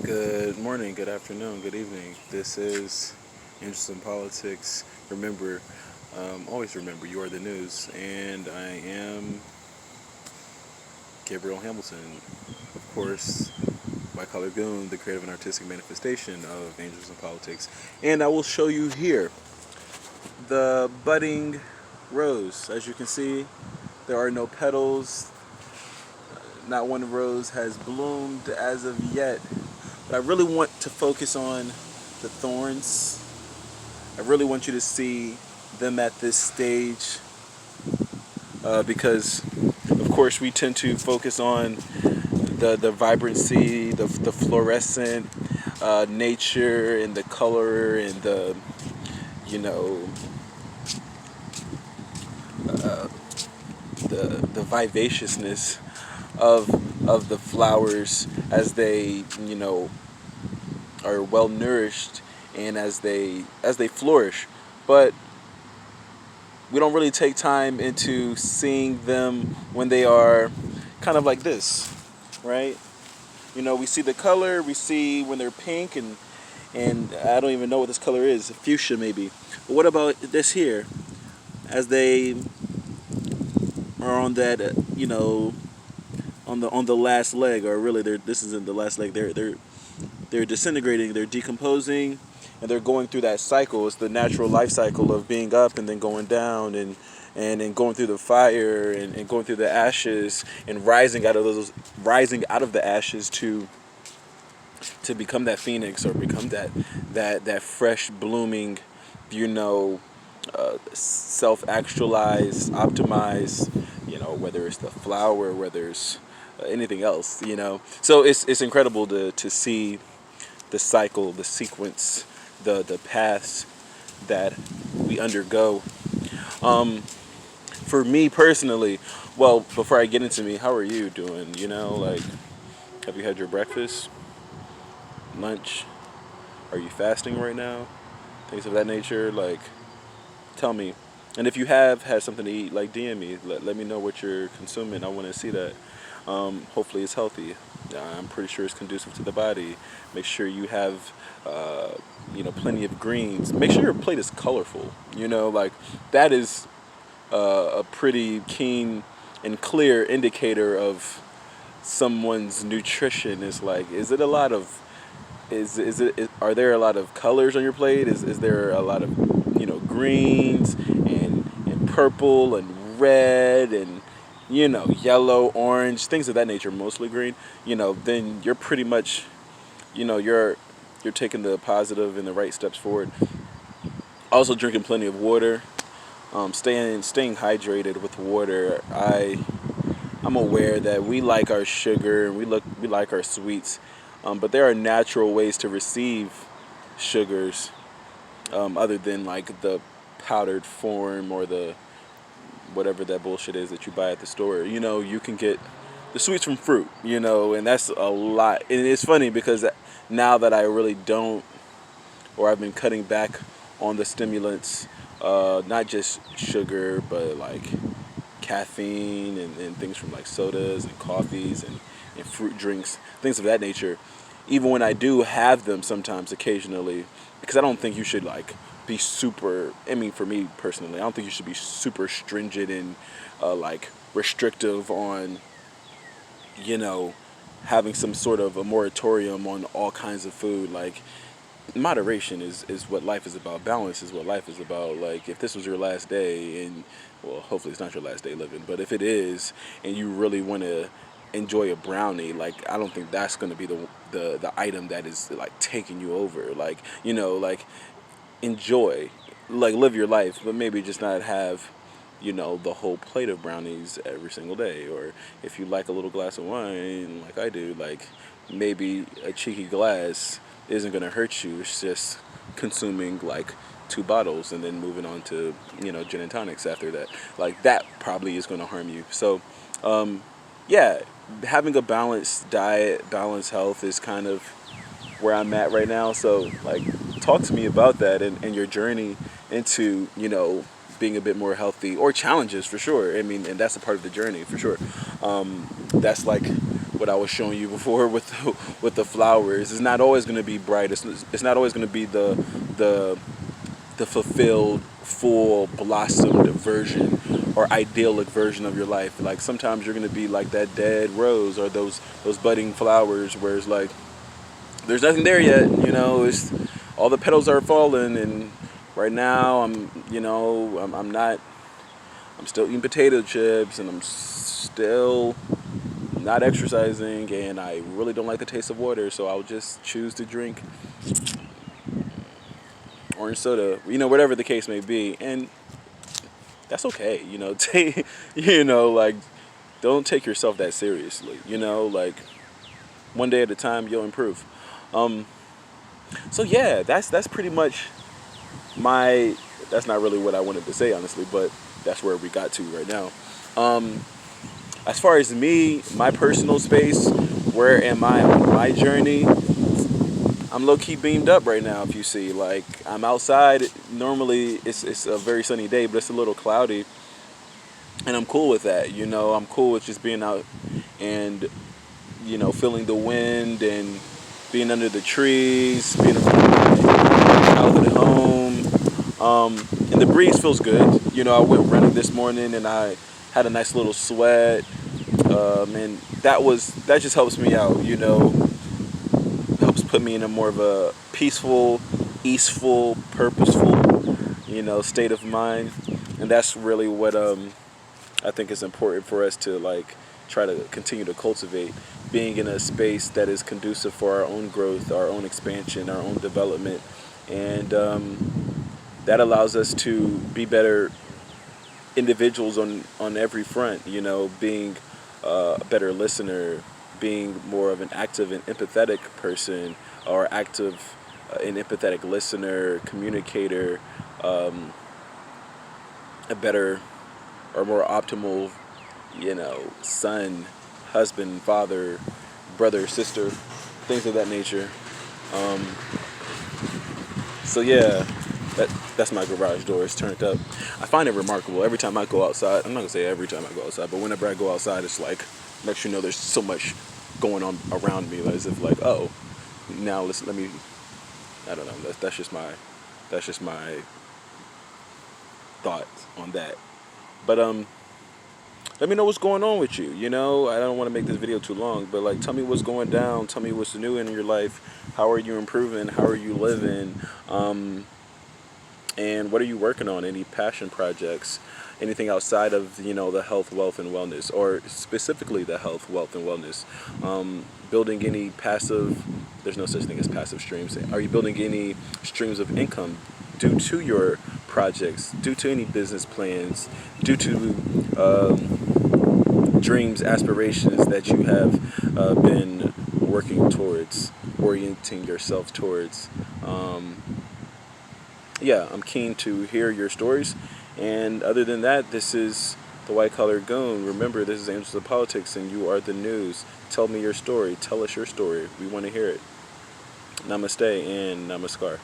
Good morning, good afternoon, good evening. This is Interest in Politics. Remember, always remember, you are the news. And I am Gabriel Hamilton, of course, by color Goon, the creative and artistic manifestation of Angels in Politics. And I will show you here the budding rose. As you can see, there are no petals. Not one rose has bloomed as of yet. But I really want to focus on the thorns. I really want you to see them at this stage because, of course, we tend to focus on the vibrancy, the fluorescent nature, and the color, and the you know the vivaciousness of the flowers as they are well nourished and as they flourish. But we don't really take time into seeing them when they are kind of like this, right? We see the color, we see when they're pink, and I don't even know what this color is, fuchsia maybe. But what about this here? As they are on that, on the last leg, or really, this isn't the last leg. They're disintegrating, they're decomposing, and they're going through that cycle. It's the natural life cycle of being up and then going down, and going through the fire, and going through the ashes, and rising out of the ashes to become that phoenix, or become that fresh blooming, self-actualized, optimized, whether it's the flower, whether it's anything else. So it's incredible to see the cycle, the sequence, the paths that we undergo. For me personally, well, before I get into me, how are you doing? Like, have you had your breakfast, lunch? Are you fasting right now? Things of that nature. Like, tell me. And if you have had something to eat, like, DM me. Let me know what you're consuming. I want to see that. Hopefully it's healthy. I'm pretty sure it's conducive to the body. Make sure you have, plenty of greens. Make sure your plate is colorful. Like, that is a pretty keen and clear indicator of someone's nutrition. Is like, is it a lot of, are there a lot of colors on your plate? Is there a lot of, greens and purple and red and yellow, orange, things of that nature, mostly green, then you're pretty much, you're taking the positive and the right steps forward. Also drinking plenty of water, staying hydrated with water. I'm aware that we like our sugar and we like our sweets, but there are natural ways to receive sugars, other than like the powdered form or the whatever that bullshit is that you buy at the store. You can get the sweets from fruit, and that's a lot. And it's funny because now that I really don't, or I've been cutting back on the stimulants, not just sugar, but like caffeine and things from like sodas and coffees and fruit drinks, things of that nature. Even when I do have them sometimes, occasionally, because I don't think you should like be super, I mean, for me personally, I don't think you should be super stringent and like restrictive on, having some sort of a moratorium on all kinds of food. Like, moderation is what life is about. Balance is what life is about. Like, if this was your last day, and well, hopefully it's not your last day living, but if it is, and you really want to enjoy a brownie, like, I don't think that's going to be the item that is like taking you over. Like, like, enjoy, like, live your life, but maybe just not have the whole plate of brownies every single day. Or if you like a little glass of wine like I do, like, maybe a cheeky glass isn't going to hurt you. It's just consuming like 2 bottles and then moving on to gin and tonics after that. Like, that probably is going to harm you. So yeah, having a balanced diet, balanced health is kind of where I'm at right now. So, like, talk to me about that and your journey into being a bit more healthy, or challenges for sure. I mean, and that's a part of the journey for sure. That's like what I was showing you before with with the flowers. It's not always going to be bright. It's not always going to be the the fulfilled, full, blossomed version or idyllic version of your life. Like sometimes you're gonna be like that dead rose or those budding flowers where it's like there's nothing there yet. It's all the petals are falling, and right now I'm not. I'm still eating potato chips, and I'm still not exercising, and I really don't like the taste of water, so I'll just choose to drink orange soda, whatever the case may be, and that's okay. Take, like, don't take yourself that seriously. Like, one day at a time, you'll improve. Um, so yeah, that's pretty much my. That's not really what I wanted to say, honestly, but that's where we got to right now. Um, as far as me, my personal space, where am I on my journey? I'm low key beamed up right now. If you see, like, I'm outside. Normally, it's a very sunny day, but it's a little cloudy, and I'm cool with that. I'm cool with just being out and feeling the wind and being under the trees, being in front of my childhood home. And the breeze feels good. I went running this morning and I had a nice little sweat. And that just helps me out. Helps put me in a more of a peaceful, easeful, purposeful, state of mind. And that's really what I think is important for us to like try to continue to cultivate, being in a space that is conducive for our own growth, our own expansion, our own development, and that allows us to be better individuals on every front. Being a better listener, being more of an active and empathetic person, or active and empathetic listener, communicator, a better or more optimal, son, husband, father, brother, sister, things of that nature. Um, so yeah, that's my garage door. It's turned up. I find it remarkable every time I go outside. I'm not gonna say every time I go outside, but whenever I go outside, it's like makes you know there's so much going on around me, as if like, oh, now let me. I don't know. That's just my thoughts on that. But let me know what's going on with you. I don't want to make this video too long, but like, tell me what's going down. Tell me what's new in your life. How are you improving? How are you living? And what are you working on? Any passion projects? Anything outside of the health, wealth, and wellness, or specifically the health, wealth, and wellness? Building any passive? There's no such thing as passive streams. Are you building any streams of income due to your projects, due to any business plans, due to dreams, aspirations that you have been working towards, orienting yourself towards? Yeah, I'm keen to hear your stories. And other than that, this is the White Collar Goon. Remember, this is Angels of Politics, and you are the news. Tell me your story. Tell us your story. We want to hear it. Namaste and namaskar.